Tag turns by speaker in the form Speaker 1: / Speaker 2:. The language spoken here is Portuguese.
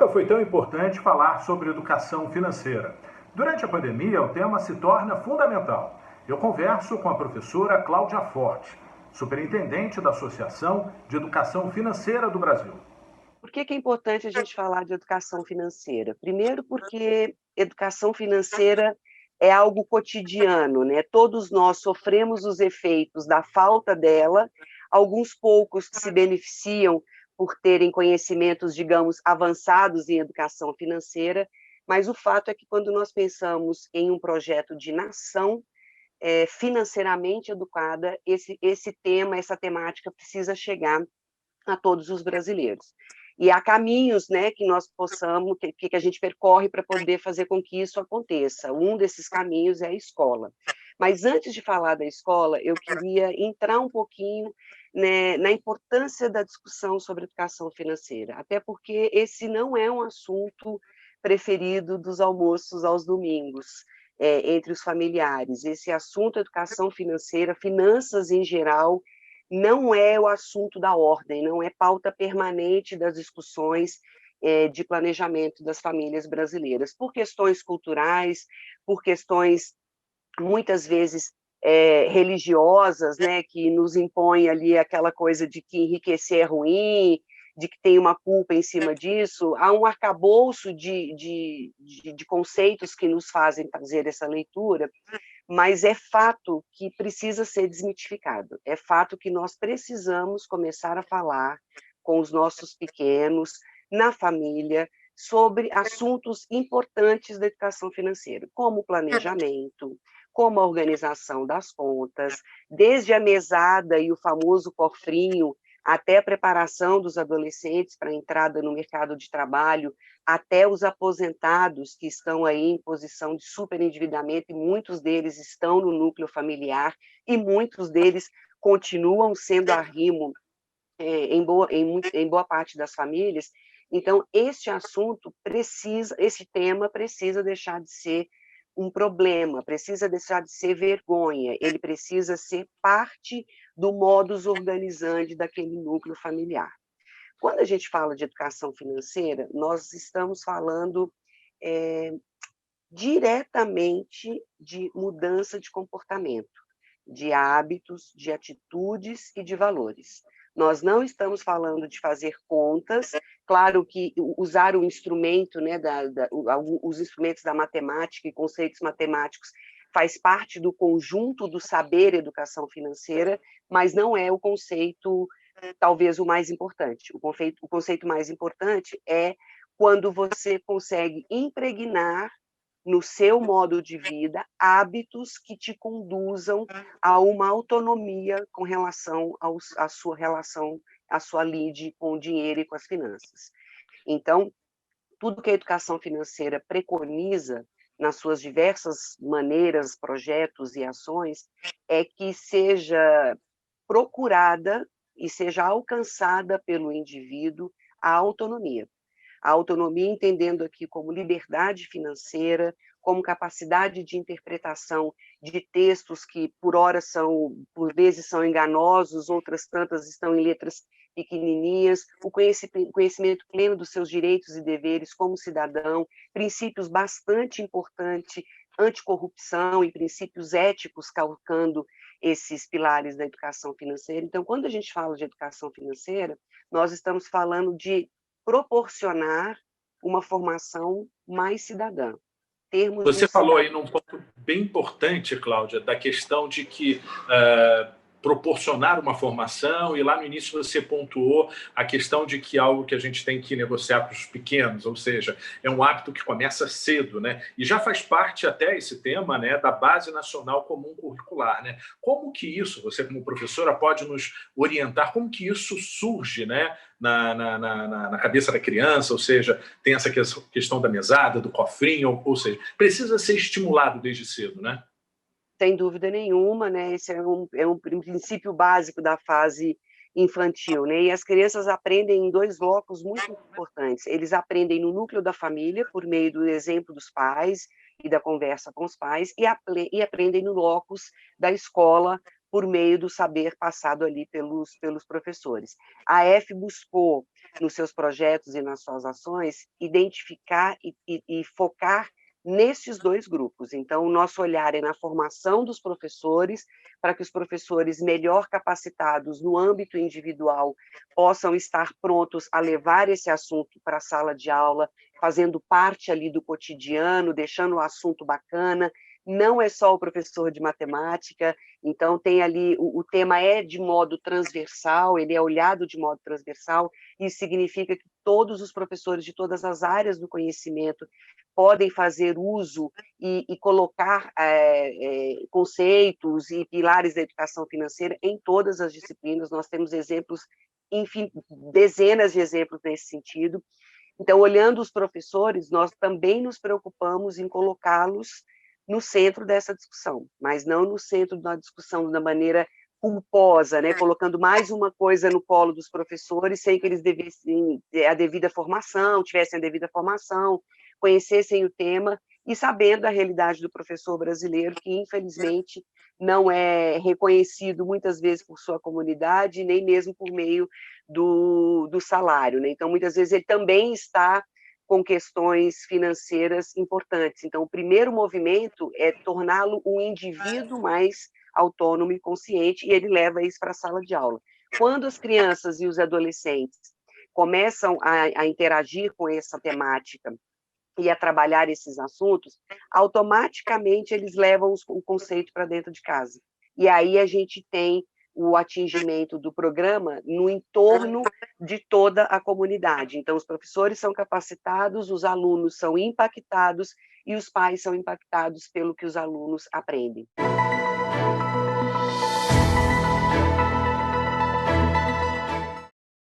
Speaker 1: Nunca foi tão importante falar sobre educação financeira. Durante a pandemia, o tema se torna fundamental. Eu converso com a professora Cláudia Forte, superintendente da Associação de Educação Financeira do Brasil.
Speaker 2: Por que é importante a gente falar de educação financeira? Primeiro, porque educação financeira é algo cotidiano, né? Todos nós sofremos os efeitos da falta dela, alguns poucos se beneficiam por terem conhecimentos, digamos, avançados em educação financeira, mas o fato é que quando nós pensamos em um projeto de nação financeiramente educada, esse tema, essa temática precisa chegar a todos os brasileiros. E há caminhos, né, que nós possamos, que a gente percorre para poder fazer com que isso aconteça. Um desses caminhos é a escola. Mas antes de falar da escola, eu queria entrar um pouquinho, né, na importância da discussão sobre educação financeira, até porque esse não é um assunto preferido dos almoços aos domingos, entre os familiares. Esse assunto, educação financeira, finanças em geral, não é o assunto da ordem, não é pauta permanente das discussões de planejamento das famílias brasileiras, por questões culturais, por questões, muitas vezes, religiosas, né, que nos impõem ali aquela coisa de que enriquecer é ruim, de que tem uma culpa em cima disso. Há um arcabouço de conceitos que nos fazem fazer essa leitura, mas é fato que precisa ser desmitificado, é fato que nós precisamos começar a falar com os nossos pequenos, na família, sobre assuntos importantes da educação financeira, como o planejamento, como a organização das contas, desde a mesada e o famoso cofrinho, até a preparação dos adolescentes para a entrada no mercado de trabalho, até os aposentados que estão aí em posição de superendividamento, e muitos deles estão no núcleo familiar, e muitos deles continuam sendo arrimo em boa parte das famílias. Então, esse tema precisa deixar de ser um problema, precisa deixar de ser vergonha, ele precisa ser parte do modus organizandi daquele núcleo familiar. Quando a gente fala de educação financeira, nós estamos falando diretamente de mudança de comportamento, de hábitos, de atitudes e de valores. Nós não estamos falando de fazer contas, claro que usar o instrumento, né, os instrumentos da matemática e conceitos matemáticos faz parte do conjunto do saber educação financeira, mas não é o conceito, talvez, o mais importante. O conceito mais importante é quando você consegue impregnar no seu modo de vida hábitos que te conduzam a uma autonomia com relação à sua lide com o dinheiro e com as finanças. Então, tudo que a educação financeira preconiza nas suas diversas maneiras, projetos e ações, é que seja procurada e seja alcançada pelo indivíduo a autonomia. A autonomia entendendo aqui como liberdade financeira, como capacidade de interpretação de textos que por vezes são enganosos, outras tantas estão em letras pequenininhas, o conhecimento pleno dos seus direitos e deveres como cidadão, princípios bastante importantes, anticorrupção e princípios éticos calcando esses pilares da educação financeira. Então, quando a gente fala de educação financeira, nós estamos falando de proporcionar uma formação mais cidadã.
Speaker 1: Você falou aí num ponto bem importante, Cláudia, da questão de que proporcionar uma formação, e lá no início você pontuou a questão de que algo que a gente tem que negociar para os pequenos, ou seja, é um hábito que começa cedo, né? E já faz parte até esse tema, né, da Base Nacional Comum Curricular, né? Como que isso, você como professora pode nos orientar, como que isso surge, né, na cabeça da criança, ou seja, tem essa questão da mesada, do cofrinho, ou seja, precisa ser estimulado desde cedo, né?
Speaker 2: Sem dúvida nenhuma, né? Esse é um princípio básico da fase infantil, né? E as crianças aprendem em dois blocos muito importantes. Eles aprendem no núcleo da família, por meio do exemplo dos pais e da conversa com os pais, e aprendem no locus da escola, por meio do saber passado ali pelos professores. A F buscou, nos seus projetos e nas suas ações, identificar e focar nesses dois grupos. Então, o nosso olhar é na formação dos professores, para que os professores melhor capacitados no âmbito individual possam estar prontos a levar esse assunto para a sala de aula, fazendo parte ali do cotidiano, deixando o assunto bacana. Não é só o professor de matemática, então tem ali, o tema é de modo transversal, ele é olhado de modo transversal, isso significa que todos os professores de todas as áreas do conhecimento podem fazer uso e colocar conceitos e pilares da educação financeira em todas as disciplinas. Nós temos exemplos, enfim, dezenas de exemplos nesse sentido. Então, olhando os professores, nós também nos preocupamos em colocá-los no centro dessa discussão, mas não no centro da discussão da maneira culposa, né? Colocando mais uma coisa no colo dos professores, sem que eles tivessem a devida formação, conhecessem o tema e sabendo a realidade do professor brasileiro, que infelizmente não é reconhecido muitas vezes por sua comunidade, nem mesmo por meio do salário, né? Então, muitas vezes ele também está com questões financeiras importantes. Então, o primeiro movimento é torná-lo um indivíduo mais autônomo e consciente, e ele leva isso para a sala de aula. Quando as crianças e os adolescentes começam a interagir com essa temática e a trabalhar esses assuntos, automaticamente eles levam o conceito para dentro de casa. E aí a gente tem o atingimento do programa no entorno de toda a comunidade. Então, os professores são capacitados, os alunos são impactados e os pais são impactados pelo que os alunos aprendem.